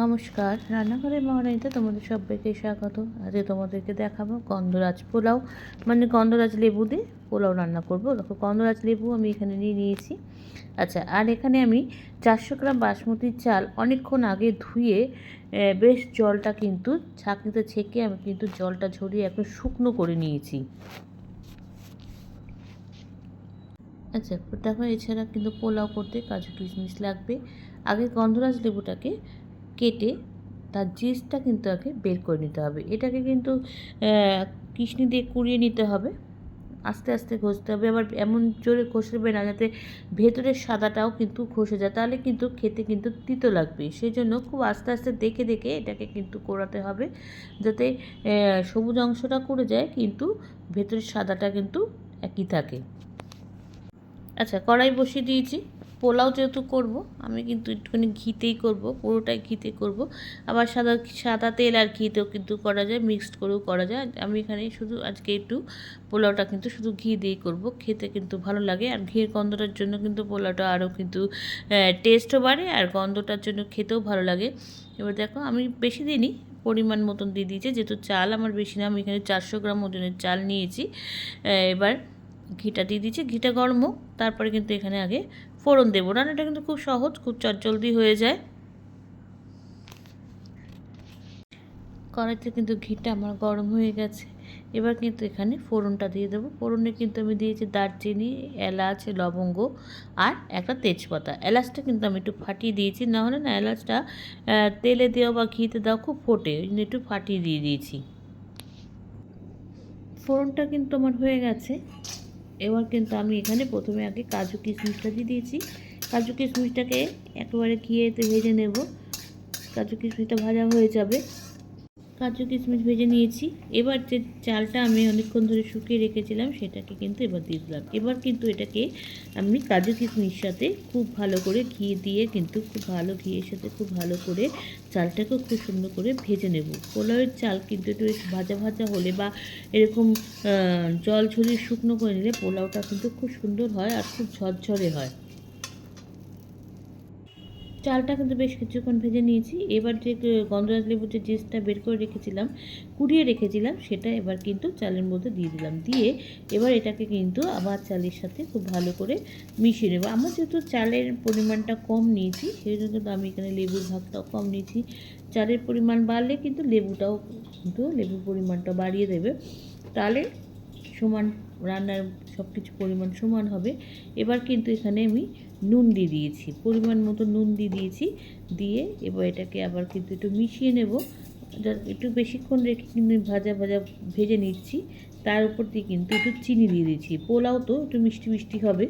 নমস্কার, রান্নাঘরের মহারানীতে তোমাদের সবাইকে স্বাগত। আজকে তোমাদেরকে দেখাবো গন্ধরাজ পোলাও, মানে গন্ধরাজ লেবু দিয়ে পোলাও রান্না করবো। দেখো, গন্ধরাজ লেবু আমি এখানে নিয়ে নিয়েছি। আচ্ছা, আর এখানে আমি 400 গ্রাম বাসমতি চাল অনেকক্ষণ আগে ধুয়ে বেশ জলটা কিন্তু ছাঁকনিতে ছেঁকে আমি কিন্তু জলটা ঝরিয়ে একটু শুকনো করে নিয়েছি। আচ্ছা, দেখো, এছাড়া কিন্তু পোলাও করতে কাজু কিশমিশ লাগবে। আগে গন্ধরাজ লেবুটাকে কেটে তার জিসটা কিন্তু আগে বের করে নিতে হবে। এটাকে কিন্তু কিশনি দিয়ে কুড়িয়ে নিতে হবে, আস্তে আস্তে ঘষতে হবে। আবার এমন জোরে ঘষবে না যাতে ভেতরের সাদাটাও কিন্তু ঘষে যায়, তাহলে কিন্তু খেতে কিন্তু তিতো লাগবে। সেই জন্য খুব আস্তে আস্তে দেখে দেখে এটাকে কিন্তু করাতে হবে, যাতে সবুজ অংশটা করে যায় কিন্তু ভেতরের সাদাটা কিন্তু একই থাকে। আচ্ছা, কড়াই বসিয়ে দিয়েছি। পোলাও যেহেতু করব, আমি কিন্তু একটুখানি ঘিতেই করব, পুরোটাই ঘিতে করব। আবার সাদা সাদা তেল আর ঘিতেও কিন্তু করা যায়, মিক্সড করেও করা যায়। আমি এখানে শুধু আজকে একটু পোলাওটা কিন্তু শুধু ঘি দিয়েই করব, খেতে কিন্তু ভালো লাগে। আর ঘিয়ের গন্ধটার জন্য কিন্তু পোলাওটা আরও কিন্তু টেস্টও বাড়ে, আর গন্ধটার জন্য খেতেও ভালো লাগে। এবার দেখো, আমি বেশি দিইনি, পরিমাণ মতন দিয়ে দিয়েছি, যেহেতু চাল আমার বেশি না, আমি এখানে 400 গ্রাম ওজনের চাল নিয়েছি। এবার ঘিটা দিয়ে দিচ্ছি, ঘিটা গরম হোক, তারপরে কিন্তু এখানে আগে ফোড়ন দেবো। রান্নাটা কিন্তু খুব সহজ, খুব চটজলদি হয়ে যায়। কড়াইতে কিন্তু ঘিটা আমার গরম হয়ে গেছে। এবার কিন্তু এখানে ফোড়নটা দিয়ে দেবো। ফোড়নে কিন্তু আমি দিয়েছি দারচিনি, এলাচ, লবঙ্গ আর একটা তেজপাতা। এলাচটা কিন্তু আমি একটু ফাটিয়ে দিয়েছি, না হলে না এলাচটা তেলে দেওয়া বা ঘিতে দেওয়া খুব ফোটে, ওই জন্য একটু ফাটিয়ে দিয়ে দিয়েছি। ফোড়নটা কিন্তু আমার হয়ে গেছে। এবার কিন্তু আমি এখানে প্রথমে আগে কাজু কিশমিশটা দিয়ে দিয়েছি। কাজু কিশমিশটাকে একেবারে ঘিয়েতে ভেজে নেব। কাজু কিশমিশটা ভাজা হয়ে যাবে। কাজু কিশমিশ ভেজে নিয়েছি। এবার যে চালটা আমি অনেকক্ষণ ধরে শুকিয়ে রেখেছিলাম সেটাকে কিন্তু এবার দিয়ে দিলাম। এবার কিন্তু এটাকে আমি কাজু কিশমিশের সাথে খুব ভালো করে ঘি দিয়ে কিন্তু খুব ভালো ঘিয়ের সাথে খুব ভালো করে চালটাকেও খুব সুন্দর করে ভেজে নেব। পোলাওয়ের চাল কিন্তু একটু বেশ ভাজা ভাজা হলে বা এরকম জল ঝরিয়ে শুকনো করে নিলে পোলাওটা কিন্তু খুব সুন্দর হয় আর খুব ঝরঝরে হয়। চালটা কিন্তু বেশ কিছুক্ষণ ভেজে নিয়েছি। এবার যে গন্ধরাজ লেবুর যে জিসটা বের করে রেখেছিলাম, কুড়িয়ে রেখেছিলাম, সেটা এবার কিন্তু চালের মধ্যে দিয়ে দিলাম। দিয়ে এবার এটাকে কিন্তু আবার চালের সাথে খুব ভালো করে মিশিয়ে নেব। আমার যেহেতু চালের পরিমাণটা কম নিয়েছি, সেই জন্য কিন্তু আমি এখানে লেবুর ভাগটাও কম নিয়েছি। চালের পরিমাণ বাড়লে কিন্তু লেবুটাও কিন্তু লেবুর পরিমাণটা বাড়িয়ে দেবে, তাহলে সমান রান্নার সব কিছু পরিমাণ সমান হবে। এবার কিন্তু এখানে আমি নুন দিয়ে দিয়েছি, পরিমাণ মতো নুন দিয়ে দিয়েছি। দিয়ে এবার এটাকে আবার কিন্তু একটু মিশিয়ে নেব। একটু বেশিক্ষণ রেখে কিন্তু ভাজা ভাজা ভেজে নিচ্ছি। তার উপর দিয়ে কিন্তু একটু চিনি দিয়ে দিয়েছি, পোলাও তো একটু মিষ্টি মিষ্টি হবে।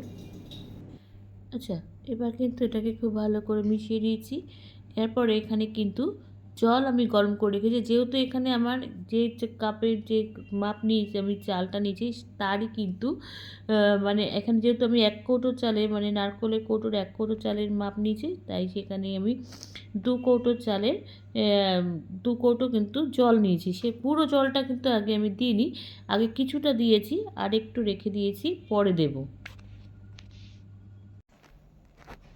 আচ্ছা, এবার কিন্তু এটাকে খুব ভালো করে মিশিয়ে দিয়েছি। এরপরে এখানে কিন্তু জল আমি গরম করে রেখেছি। যেহেতু এখানে আমার যে কাপের যে মাপ নিয়েছি, আমি চালটা নিয়েছি তারই কিন্তু মানে এখানে যেহেতু আমি 1 কৌটো চালে, মানে নারকোলের কৌটোর 1 কৌটো চালের মাপ নিয়েছি, তাই সেখানে আমি 2 কৌটো চালের 2 কৌটো কিন্তু জল নিয়েছি। সে পুরো জলটা কিন্তু আগে আমি দিইনি, আগে কিছুটা দিয়েছি আর একটু রেখে দিয়েছি, পরে দেব।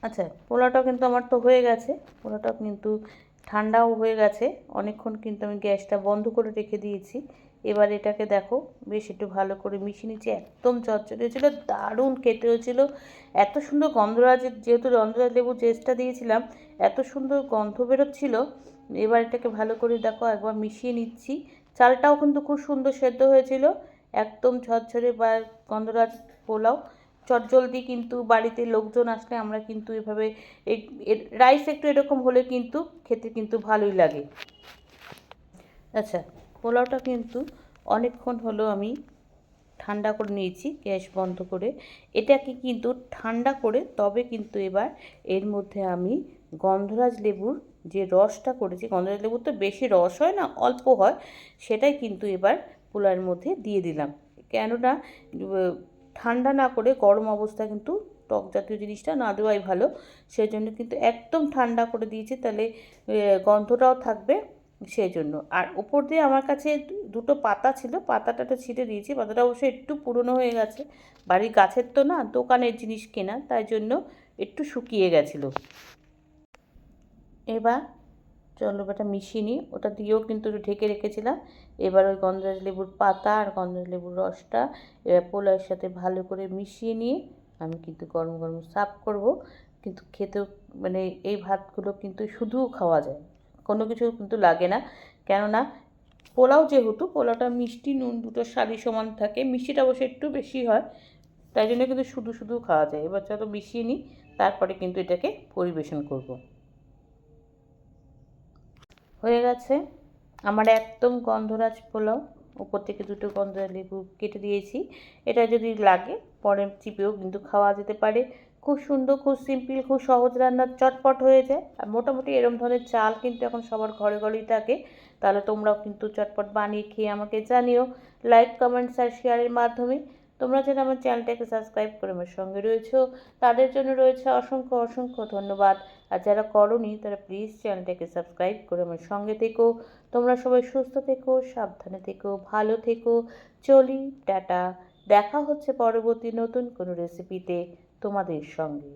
আচ্ছা, পোলাওটা কিন্তু আমার তো হয়ে গেছে। পোলাওটা কিন্তু ঠান্ডাও হয়ে গেছে। অনেকক্ষণ কিন্তু আমি গ্যাসটা বন্ধ করে রেখে দিয়েছি। এবার এটাকে দেখো, বেশ একটু ভালো করে মিশিয়ে নিচ্ছি। একদম চটচটে হয়েছিল, দারুণ খেতে হয়েছিল। এত সুন্দর গন্ধরাজের, যেহেতু গন্ধরাজ লেবুর জেসটা দিয়েছিলাম, এত সুন্দর গন্ধ বেরোচ্ছিল। এবার এটাকে ভালো করে দেখো একবার মিশিয়ে নিচ্ছি। চালটাও কিন্তু খুব সুন্দর সেদ্ধ হয়েছিল, একদম ঝরঝরে বা গন্ধরাজ পোলাও। চটজলদি কিন্তু বাড়িতে লোকজন আসলে আমরা কিন্তু এভাবে রাইস একটু এরকম হলে কিন্তু খেতে কিন্তু ভালোই লাগে। আচ্ছা, পোলাওটা কিন্তু অনেকক্ষণ হলো আমি ঠান্ডা করে নিয়েছি গ্যাস বন্ধ করে। এটাকে কিন্তু ঠান্ডা করে তবে কিন্তু এবার এর মধ্যে আমি গন্ধরাজ লেবুর যে রসটা করেছি, গন্ধরাজ লেবুর তো বেশি রস হয় না, অল্প হয়, সেটাই কিন্তু এবার পোলাওয়ের মধ্যে দিয়ে দিলাম। কেননা ঠান্ডা না করে গরম অবস্থায় কিন্তু টক জাতীয় জিনিসটা না দেওয়াই ভালো। সেই জন্য কিন্তু একদম ঠান্ডা করে দিয়েছি, তাহলে গন্ধটাও থাকবে, সেই জন্য। আর ওপর দিয়ে আমার কাছে দুটো পাতা ছিল, পাতাটা তো ছিঁড়ে দিয়েছি। পাতাটা অবশ্যই একটু পুরনো হয়ে গেছে, বাড়ির গাছের তো না, দোকানের জিনিস কেনা, তাই জন্য একটু শুকিয়ে গেছিলো। এবার চলো ওটা মিশিয়ে নিই, ওটা দিয়েও কিন্তু একটু ঢেকে রেখেছিলাম। এবার ওই গন্ধরাজ লেবুর পাতা আর গন্ধরাজ লেবুর রসটা এবার পোলাওয়ের সাথে ভালো করে মিশিয়ে নিয়ে আমি কিন্তু গরম গরম সার্ভ করব। কিন্তু খেতেও মানে এই ভাতগুলো কিন্তু শুধুও খাওয়া যায়, কোনো কিছু কিন্তু লাগে না। কেননা পোলাও যেহেতু, পোলাওটা মিষ্টি নুন দুটো স্বাদই সমান থাকে, মিষ্টিটা অবশ্য একটু বেশি হয়, তাই জন্য কিন্তু শুধু শুধু খাওয়া যায়। এবার চলো মিশিয়ে নিই, তারপরে কিন্তু এটাকে পরিবেশন করব। হয়ে গেছে আমার একদম গন্ধরাজ পোলাও। উপর থেকে দুটো গন্ধরাজ লেবু কেটে দিয়েছি, এটা যদি লাগে পরে চিপেও কিন্তু খাওয়া যেতে পারে। খুব সুন্দর, খুব সিম্পল, খুব সহজ রান্না, চটপট হয়ে যায়। আর মোটামুটি এরম ধরনের চাল কিন্তু এখন সবার ঘরে ঘরেই থাকে। তাহলে তোমরাও কিন্তু চটপট বানিয়ে খেয়ে আমাকে জানিও লাইক, কমেন্টস আর শেয়ারের মাধ্যমে। তোমরা যারা আমার চ্যানেলটাকে সাবস্ক্রাইব করে আমার সঙ্গে রয়েছো, তাদের জন্য রয়েছে অসংখ্য অসংখ্য ধন্যবাদ। আর যারা করোনি তারা প্লিজ চ্যানেলটাকে সাবস্ক্রাইব করে আমার সঙ্গে থেকো। তোমরা সবাই সুস্থ থেকো, সাবধানে থেকো, ভালো থেকো। চলি, টাটা। দেখা হচ্ছে পরবর্তী নতুন কোনো রেসিপিতে তোমাদের সঙ্গে।